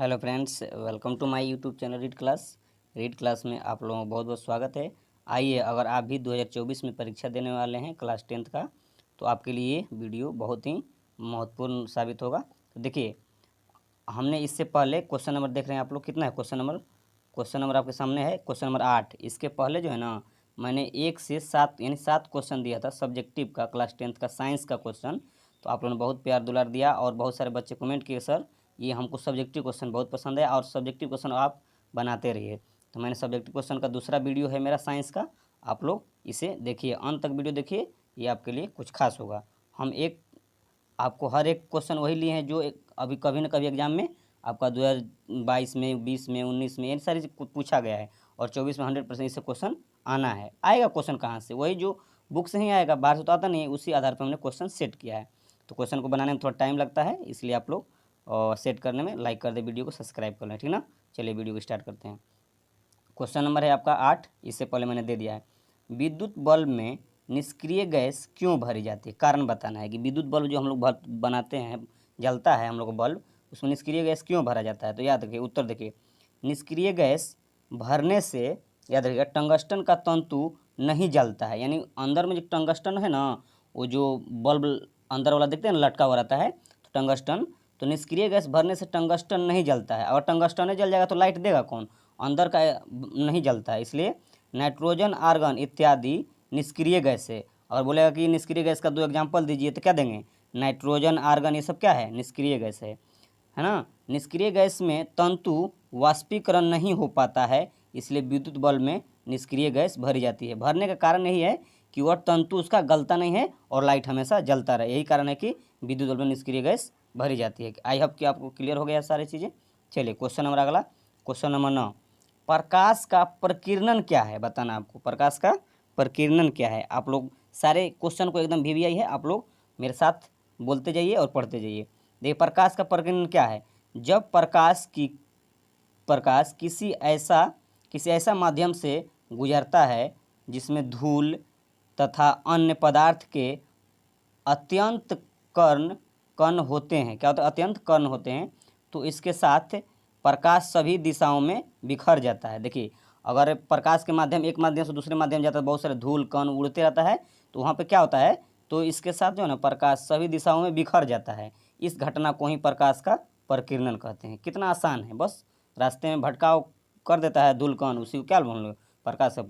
Hello friends, welcome to my YouTube channel read class में आप लोगों का बहुत बहुत स्वागत है। आइए, अगर आप भी 2024 में परीक्षा देने वाले हैं क्लास 10th का, तो आपके लिए वीडियो बहुत ही महत्वपूर्ण साबित होगा। तो देखिए, हमने इससे पहले क्वेश्चन नंबर देख रहे हैं आप लोग, कितना है क्वेश्चन नंबर आपके सामने है, क्वेश्चन नंबर 8। इसके पहले जो है ना, मैंने 1 से 7 यानी 7 क्वेश्चन दिया था सब्जेक्टिव का, क्लास 10th का साइंस का क्वेश्चन। तो आप लोगों ने बहुत प्यार दुलार दिया और बहुत सारे बच्चे कमेंट किए, सर ये हमको सब्जेक्टिव क्वेश्चन बहुत पसंद है और सब्जेक्टिव क्वेश्चन आप बनाते रहिए। तो मैंने सब्जेक्टिव क्वेश्चन का दूसरा वीडियो है मेरा साइंस का, आप लोग इसे देखिए, अंत तक वीडियो देखिए, ये आपके लिए कुछ खास होगा। हम आपको हर एक क्वेश्चन वही लिए हैं जो अभी कभी न कभी एग्जाम में आपका 2022 में, 20 में, 19 में, ये सारी पूछा गया है और 24 में 100% इससे क्वेश्चन आना है। आएगा क्वेश्चन कहाँ से? वही जो बुक से ही आएगा, बाहर से तो आता नहीं है। उसी आधार पर हमने क्वेश्चन सेट किया है। तो क्वेश्चन को बनाने में थोड़ा टाइम लगता है, इसलिए आप लोग सेट करने में लाइक कर दे, वीडियो को सब्सक्राइब कर लें, ठीक ना। चलिए वीडियो को स्टार्ट करते हैं। क्वेश्चन नंबर है आपका 8, इससे पहले मैंने दे दिया है। विद्युत बल्ब में निष्क्रिय गैस क्यों भरी जाती है? कारण बताना है कि विद्युत बल्ब जो हम लोग बनाते हैं, जलता है हम लोग का बल्ब, उसमें निष्क्रिय गैस क्यों भरा जाता है? तो याद रखिए, उत्तर देखिए, निष्क्रिय गैस भरने से, याद रखिएगा, टंगस्टन का तंतु नहीं जलता है। यानी अंदर में जो टंगस्टन है ना, वो जो बल्ब अंदर वाला देखते हैं ना, लटका हुआ रहता है, तो टंगस्टन, तो निष्क्रिय गैस भरने से टंगस्टन नहीं जलता है। अगर टंगस्टन नहीं जल जाएगा तो लाइट देगा कौन? अंदर का नहीं जलता है। इसलिए नाइट्रोजन, आर्गन इत्यादि निष्क्रिय गैस है। और बोलेगा कि निष्क्रिय गैस का 2 एग्जाम्पल दीजिए, तो क्या देंगे? नाइट्रोजन, आर्गन, ये सब क्या है? निष्क्रिय गैस है ना। निष्क्रिय गैस में तंतु वाष्पीकरण नहीं हो पाता है, इसलिए विद्युत बल्ब में निष्क्रिय गैस भरी जाती है। भरने का कारण यही है कि वह तंतु उसका गलता नहीं है और लाइट हमेशा जलता रहे। यही कारण है कि विद्युत बल्ब में निष्क्रिय गैस भरी जाती है। आई होप कि आपको क्लियर हो गया सारी चीज़ें। चलिए क्वेश्चन नंबर अगला, क्वेश्चन नंबर 9। प्रकाश का प्रकीर्णन क्या है? बताना आपको, प्रकाश का प्रकीर्णन क्या है। आप लोग सारे क्वेश्चन को एकदम वीवीआई है, आप लोग मेरे साथ बोलते जाइए और पढ़ते जाइए। देखिए, प्रकाश का प्रकीर्णन क्या है? जब प्रकाश किसी ऐसा माध्यम से गुजरता है जिसमें धूल तथा अन्य पदार्थ के अत्यंत कण होते हैं। क्या होता है? अत्यंत कण होते हैं। तो इसके साथ प्रकाश सभी दिशाओं में बिखर जाता है। देखिए, अगर प्रकाश के माध्यम एक माध्यम से दूसरे माध्यम जाता है, बहुत सारे धूल कण उड़ते रहता है, तो वहाँ पे क्या होता है? तो इसके साथ जो है ना, प्रकाश सभी दिशाओं में बिखर जाता है। इस घटना को ही प्रकाश का प्रकीर्णन कहते हैं। कितना आसान है, बस रास्ते में भटकाव कर देता है धूल कण, उसी को क्या बोल लो? प्रकाश का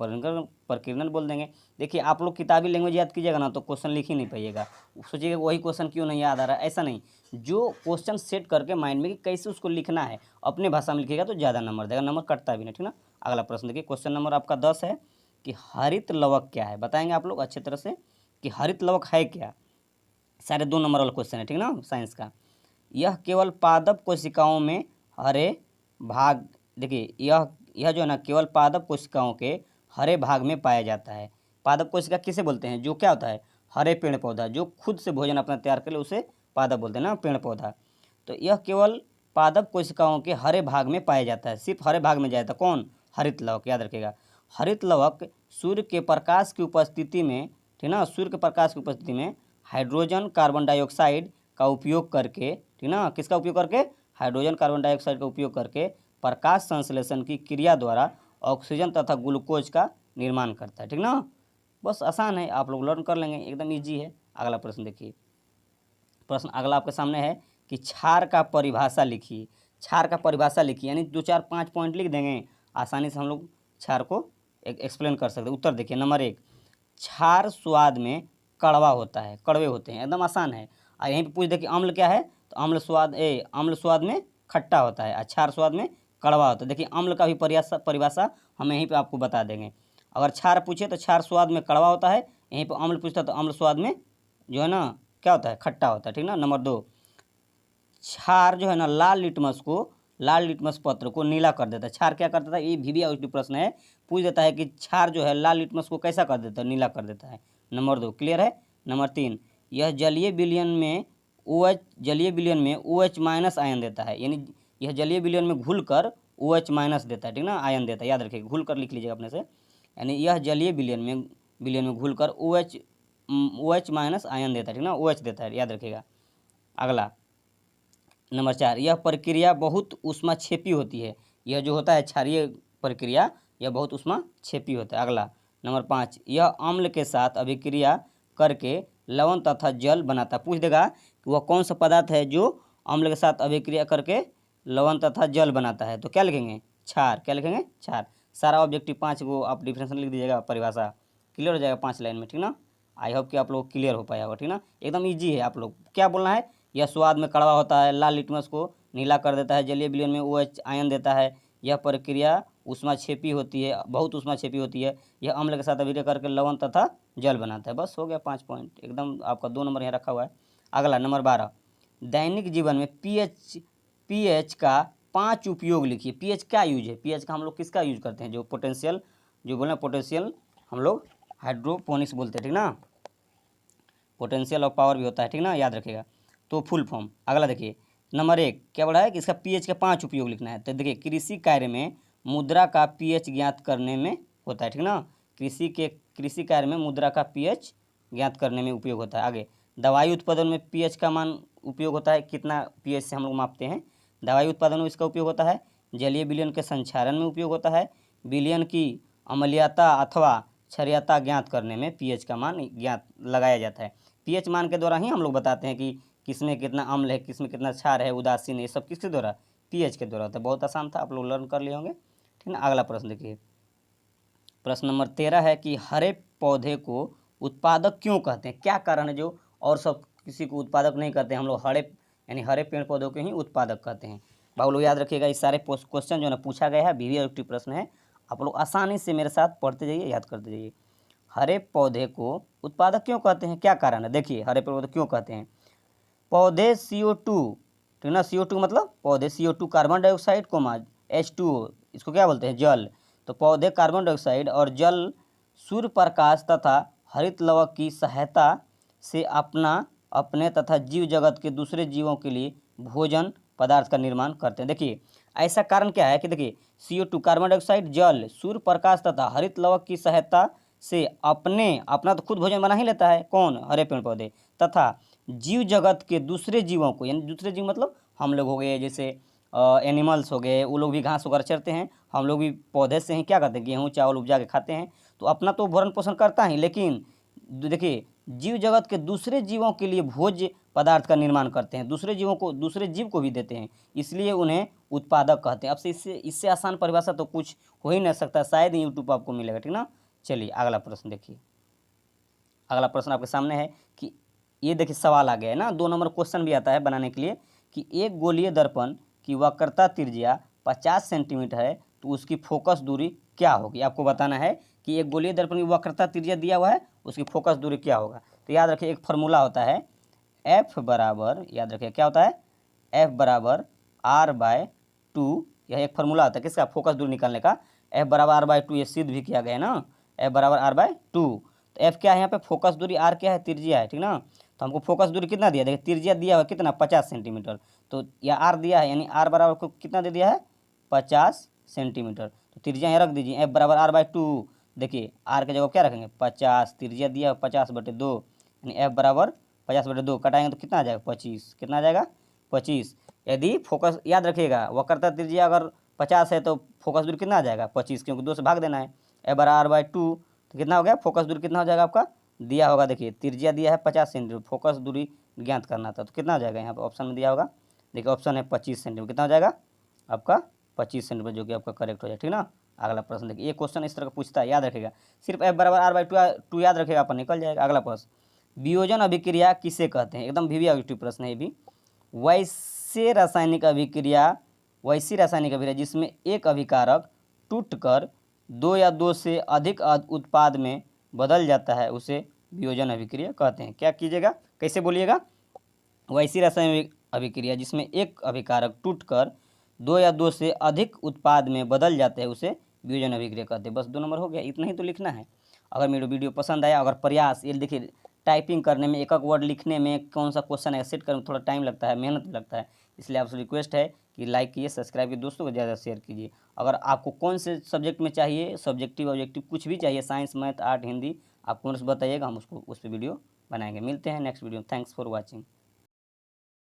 प्रकीर्णन बोल देंगे। देखिए, आप लोग किताबी लैंग्वेज याद कीजिएगा ना, तो क्वेश्चन लिख ही नहीं पाइएगा। सोचिएगा वही क्वेश्चन क्यों नहीं याद आ रहा है, ऐसा नहीं। जो क्वेश्चन सेट करके माइंड में कि कैसे उसको लिखना है, अपने भाषा में लिखिएगा तो ज़्यादा नंबर देगा, नंबर कटता भी नहीं, ठीक ना। अगला प्रश्न देखिए, क्वेश्चन नंबर आपका 10 है कि हरित लवक क्या है? बताएंगे आप लोग अच्छे तरह से कि हरित लवक है क्या। सारे 2 नंबर वाला क्वेश्चन है, ठीक ना, साइंस का। यह केवल पादप कोशिकाओं में हरे भाग, देखिए यह जो है ना, केवल पादप कोशिकाओं के हरे भाग में पाया जाता है। पादप कोशिका किसे बोलते हैं? जो क्या होता है? हरे पेड़ पौधा, जो खुद से भोजन अपना तैयार कर ले, उसे पादप बोलते हैं ना, पेड़ पौधा। तो यह केवल पादप कोशिकाओं के हरे भाग में पाया जाता है, सिर्फ हरे भाग में जाता है। कौन? हरित लवक, याद रखिएगा। हरित लवक सूर्य के प्रकाश की उपस्थिति में, ठीक ना, सूर्य के प्रकाश की उपस्थिति में हाइड्रोजन कार्बन डाइऑक्साइड का उपयोग करके, ठीक ना, किसका उपयोग करके? हाइड्रोजन कार्बन डाइऑक्साइड का उपयोग करके प्रकाश संश्लेषण की क्रिया द्वारा ऑक्सीजन तथा ग्लूकोज का निर्माण करता है, ठीक ना। बस आसान है, आप लोग लर्न कर लेंगे, एकदम इजी है। अगला प्रश्न देखिए, प्रश्न अगला आपके सामने है कि क्षार का परिभाषा लिखिए। क्षार का परिभाषा लिखिए, यानी 2 4 5 पॉइंट लिख देंगे, आसानी से हम लोग क्षार को एक्सप्लेन कर सकते हैं। उत्तर देखिए, नंबर 1, क्षार स्वाद में कड़वा होता है, कड़वे होते हैं, एकदम आसान है। और यहीं पे पूछ दे कि अम्ल क्या है, तो अम्ल स्वाद में खट्टा होता है और क्षार स्वाद में कड़वा होता है। देखिए, अम्ल का भी परिभाषा हम यहीं पे आपको बता देंगे। अगर क्षार पूछे तो क्षार स्वाद में कड़वा होता है, यहीं पर अम्ल पूछता तो अम्ल स्वाद में जो है ना, क्या होता है? खट्टा होता है, ठीक ना। नंबर 2, क्षार जो है ना, लाल लिटमस पत्र को नीला कर देता है। क्षार क्या करता है? ये भी प्रश्न है, पूछ देता है कि क्षार जो है लाल लिटमस को कैसा कर देता है? नीला कर देता है। नंबर 2 क्लियर है। नंबर 3, यह जलीय विलयन में OH माइनस आयन देता है, यानी यह जलीय विलयन में घुल कर OH माइनस देता है, ठीक ना, आयन देता है, याद रखिएगा, घुल कर लिख लीजिएगा अपने से। यानी यह जलीय विलयन में घुल कर OH माइनस आयन देता है, ठीक ना, OH देता है, याद रखिएगा। अगला, नंबर 4, यह प्रक्रिया बहुत ऊष्माक्षेपी होती है। यह जो होता है क्षारीय प्रक्रिया, यह बहुत ऊष्माक्षेपी होता है। अगला नंबर 5, यह अम्ल के साथ अभिक्रिया करके लवण तथा जल बनाता है। पूछ देगा कि वह कौन सा पदार्थ है जो अम्ल के साथ अभिक्रिया करके लवण तथा जल बनाता है, तो क्या लिखेंगे? क्षार। क्या लिखेंगे? क्षार। सारा ऑब्जेक्टिव 5 को आप डिफरेंशियल लिख दीजिएगा, परिभाषा क्लियर हो जाएगा 5 लाइन में, ठीक ना। आई होप कि आप लोग क्लियर हो पाया होगा, ठीक ना। एकदम ईजी है। आप लोग क्या बोलना है, यह स्वाद में कड़वा होता है, लाल लिटमस को नीला कर देता है, जलीय विलयन में OH आयन देता है, यह प्रक्रिया ऊष्माक्षेपी होती है, बहुत ऊष्माक्षेपी होती है, यह अम्ल के साथ अभिक्रिया करके लवण तथा जल बनाता है। बस हो गया 5 पॉइंट, एकदम आपका 2 नंबर यहाँ रखा हुआ है। अगला नंबर 12, दैनिक जीवन में पीएच का 5 उपयोग लिखिए। पीएच क्या यूज है? पीएच का हम लोग किसका यूज करते हैं? जो पोटेंशियल, जो बोले पोटेंशियल, हम लोग हाइड्रोपोनिक्स बोलते हैं, ठीक ना। पोटेंशियल और पावर भी होता है, ठीक ना, याद रखिएगा। तो फुल फॉर्म। अगला देखिए नंबर 1 क्या बोला है कि इसका पीएच के 5 उपयोग लिखना है। तो देखिए कृषि कार्य में मुद्रा का पीएच ज्ञात करने में होता है, ठीक ना। कृषि कार्य में मुद्रा का पीएच ज्ञात करने में उपयोग होता है। आगे दवाई उत्पादन में पीएच का मान उपयोग होता है, कितना पीएच से हम लोग मापते हैं। दवाई उत्पादन में इसका उपयोग होता है। जलीय विलयन के संचारण में उपयोग होता है। विलयन की अम्लीयता अथवा क्षारीयता ज्ञात करने में पीएच का मान ज्ञात लगाया जाता है। पीएच मान के द्वारा ही हम लोग बताते हैं कि किसमें कितना अम्ल है, किसमें कितना क्षार है, उदासीन है, ये सब किसके द्वारा? पीएच के द्वारा होता है। बहुत आसान था, आप लोग लर्न कर लिए होंगे, ठीक ना। अगला प्रश्न देखिए, प्रश्न नंबर 13 है कि हरे पौधे को उत्पादक क्यों कहते हैं? क्या कारण है जो और सब किसी को उत्पादक नहीं कहते हैं, हम लोग हरे यानी हरे पेड़ पौधों को ही उत्पादक कहते हैं। भाई लोग याद रखिएगा, इस सारे क्वेश्चन जो है ना पूछा गया है, वीवीआईटी प्रश्न है। आप लोग आसानी से मेरे साथ पढ़ते जाइए, याद करते जाइए। हरे पौधे को उत्पादक क्यों कहते हैं, क्या कारण है? देखिए हरे पौधे क्यों कहते हैं। पौधे CO2, ठीक ना, CO2 मतलब पौधे CO2 कार्बन डाइऑक्साइड को H2O, इसको क्या बोलते हैं? जल। तो पौधे कार्बन डाइऑक्साइड और जल, सूर्य प्रकाश तथा हरित लवक की सहायता से अपने तथा जीव जगत के दूसरे जीवों के लिए भोजन पदार्थ का निर्माण करते हैं। देखिए ऐसा कारण क्या है कि देखिए CO2 कार्बन डाइऑक्साइड, जल, सूर्य प्रकाश तथा हरित लवक की सहायता से अपना तो खुद भोजन बना ही लेता है, कौन? हरे पेड़ पौधे। तथा जीव जगत के दूसरे जीवों को, यानी दूसरे जीव मतलब हम लोग हो गए, जैसे एनिमल्स हो गए, वो लोग भी घास वगैरह चरते हैं, हम लोग भी पौधे से ही क्या करते हैं, गेहूँ चावल उपजा के खाते हैं। तो अपना तो भरण पोषण करता ही, लेकिन देखिए जीव जगत के दूसरे जीवों के लिए भोज्य पदार्थ का निर्माण करते हैं, दूसरे जीव को भी देते हैं, इसलिए उन्हें उत्पादक कहते हैं। अब से इससे आसान परिभाषा तो कुछ हो ही नहीं सकता, शायद ही यूट्यूब पर आपको मिलेगा, ठीक ना। चलिए अगला प्रश्न देखिए। अगला प्रश्न आपके सामने है कि ये देखिए सवाल आ गया है ना, 2 नंबर क्वेश्चन भी आता है बनाने के लिए कि एक गोलीय दर्पण की वक्रता त्रिज्या 50 सेंटीमीटर है, तो उसकी फोकस दूरी क्या होगी? आपको बताना है कि एक गोलीय दर्पण की वक्रता त्रिज्या दिया हुआ है, उसकी फोकस दूरी क्या होगा। तो याद रखिए एक फार्मूला होता है F बराबर, याद रखिए क्या होता है, F बराबर R/2। यह एक फार्मूला होता है किसका? फोकस दूरी निकालने का। F बराबर R/2 ये सिद्ध भी किया गया है ना, F बराबर R/2। तो F क्या है यहाँ पे? फोकस दूरी, R क्या है? त्रिज्या है, ठीक ना। तो हमको फोकस दूरी कितना दिया? देखिए त्रिज्या दिया हुआ कितना? 50 सेंटीमीटर। तो यह R दिया है, यानी R बराबर को कितना दे दिया है? 50 सेंटीमीटर। तो त्रिज्या यहाँ रख दीजिए, F बराबर R/2। देखिए R के जगह क्या रखेंगे? 50, त्रिज्या दिया 50/2, यानी F बराबर 50/2 कटाएंगे तो कितना आ जाएगा? 25। कितना आ जाएगा? 25। यदि फोकस, याद रखिएगा वक्रता त्रिज्या अगर 50 है तो फोकस दूरी कितना आ जाएगा? 25, क्योंकि 2 से भाग देना है। F बराबर R/2 तो कितना हो गया? फोकस दूरी कितना हो जाएगा आपका? दिया होगा, देखिए त्रिज्या दिया है 50 सेंटीमीटर, फोकस दूरी ज्ञात करना था, तो कितना हो जाएगा? यहाँ पर ऑप्शन में दिया होगा, देखिए ऑप्शन है 25 सेंटीमीटर। कितना हो जाएगा आपका? 25 सेंटीमीटर, जो कि आपका करेक्ट हो जाए, ठीक ना। अगला प्रश्न देखिए, ये क्वेश्चन इस तरह का पूछता है, याद रखेगा। सिर्फ F बराबर R/2 याद रखेगा, अपन निकल जाएगा। अगला प्रश्न, वियोजन अभिक्रिया किसे कहते हैं? एकदम वीवीआईटी प्रश्न है ये भी। वैसी रासायनिक अभिक्रिया जिसमें एक अभिकारक टूटकर 2 या 2 से अधिक उत्पाद में बदल जाता है, उसे वियोजन अभिक्रिया कहते हैं। क्या कीजिएगा, कैसे बोलिएगा? वैसी रासायनिक अभिक्रिया जिसमें एक अभिकारक टूटकर 2 या 2 से अधिक उत्पाद में बदल जाते हैं, उसे वियोजन अभिक्रिया कहते हैं। बस 2 नंबर हो गया, इतना ही तो लिखना है। अगर मेरा वीडियो पसंद आया, अगर प्रयास, ये देखिए टाइपिंग करने में, एक एक वर्ड लिखने में, कौन सा क्वेश्चन है सेट करने में थोड़ा टाइम लगता है, मेहनत लगता है, इसलिए आपसे रिक्वेस्ट है कि लाइक कीजिए, सब्सक्राइब कीजिए, दोस्तों को ज़्यादा शेयर कीजिए। अगर आपको कौन से सब्जेक्ट में चाहिए, सब्जेक्टिव ऑब्जेक्टिव कुछ भी चाहिए, साइंस, मैथ, आर्ट, हिंदी, आप कौन से बताइएगा, हम उस पर वीडियो बनाएंगे। मिलते हैं next video. Thanks for watching.